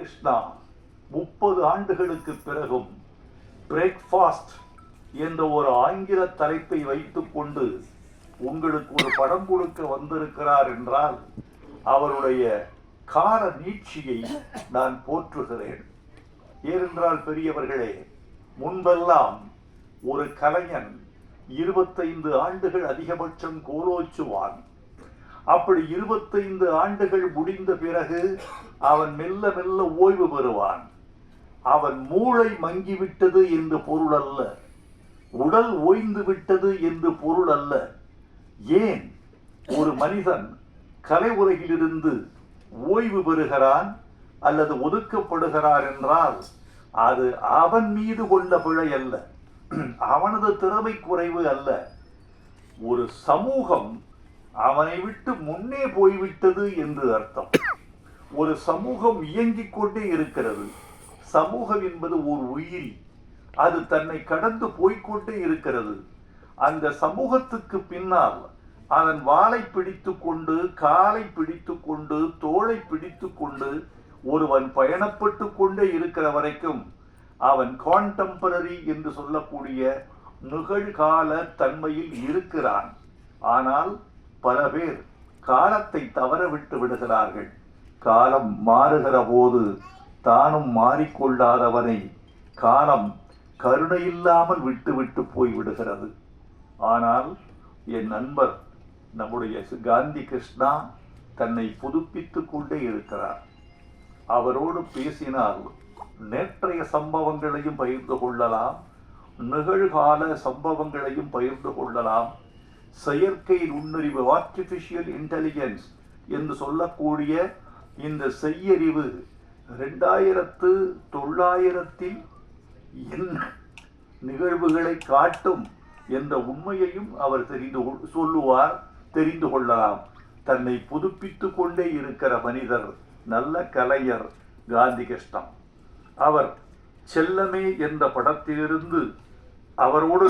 கிருஷ்ணா 30 ஆண்டுகளுக்கு பிறகும் பிரேக்ஃபாஸ்ட் என்ற ஒரு ஆங்கில தலைப்பை வைத்துக் கொண்டு உங்களுக்கு ஒரு படம் கொடுக்க வந்திருக்கிறார் என்றால் அவருடைய கால நீட்சியை நான் போற்றுகிறேன். ஏனென்றால் பெரியவர்களே, முன்பெல்லாம் ஒரு கலைஞன் 25 ஆண்டுகள் அதிகபட்சம் கோலோச்சுவான். அப்படி 25 ஆண்டுகள் முடிந்த பிறகு அவன் மெல்ல மெல்ல ஓய்வு பெறுவான். அவன் மூளை மங்கிவிட்டது என்று பொருள் அல்ல, உடல் ஓய்ந்து விட்டது என்று பொருள் அல்ல. ஏன் ஒரு மனிதன் கலை உலகிலிருந்து ஓய்வு பெறுகிறான் அல்லது ஒதுக்கப்படுகிறான் என்றால் அது அவன் மீது கொண்ட பிழை அல்ல, அவனது திறமை குறைவு அல்ல. ஒரு சமூகம் அவனை விட்டு முன்னே போய்விட்டது என்று அர்த்தம். ஒரு சமூகம் இயங்கிக் கொண்டே இருக்கிறது. சமூகம் என்பது ஒரு உயிரி, அது தன்னை கடந்து போய்கொண்டே இருக்கிறது. அந்த சமூகத்துக்கு பின்னால் அதன் வாளை பிடித்து கொண்டு, காலை பிடித்து கொண்டு, தோளை பிடித்து கொண்டு ஒருவன் பயணப்பட்டு கொண்டே இருக்கிற வரைக்கும் அவன் கான்டெம்பரரி என்று சொல்லக்கூடிய நிகழ்கால தன்மையில் இருக்கிறான். ஆனால் பல பேர் காலத்தை தவற விட்டு விடுகிறார்கள். காலம் மாறுகிற போது தானும் மாறிக்கொள்ளாதவனை காலம் கருணையில்லாமல் விட்டு விட்டு போய்விடுகிறது. ஆனால் என் நண்பர் நம்முடைய காந்தி கிருஷ்ணா தன்னை புதுப்பித்துக் கொண்டே இருக்கிறார். அவரோடு பேசினால் நேற்றைய சம்பவங்களையும் பகிர்ந்து கொள்ளலாம், நிகழ்கால சம்பவங்களையும் பகிர்ந்து கொள்ளலாம். செயற்கை நுண்ணறிவு, ஆர்டிபிஷியல் இன்டெலிஜென்ஸ் என்று சொல்லக்கூடிய இந்த செய்யறிவு 2900 என்ன நிகழ்வுகளை காட்டும் என்ற உண்மையையும் அவர் தெரிந்து கொள்ளலாம். தன்னை புதுப்பித்துக் கொண்டே இருக்கிற மனிதர், நல்ல கலைஞர் காந்தி கிருஷ்ணா. அவர் செல்லமே என்ற படத்திலிருந்து அவரோடு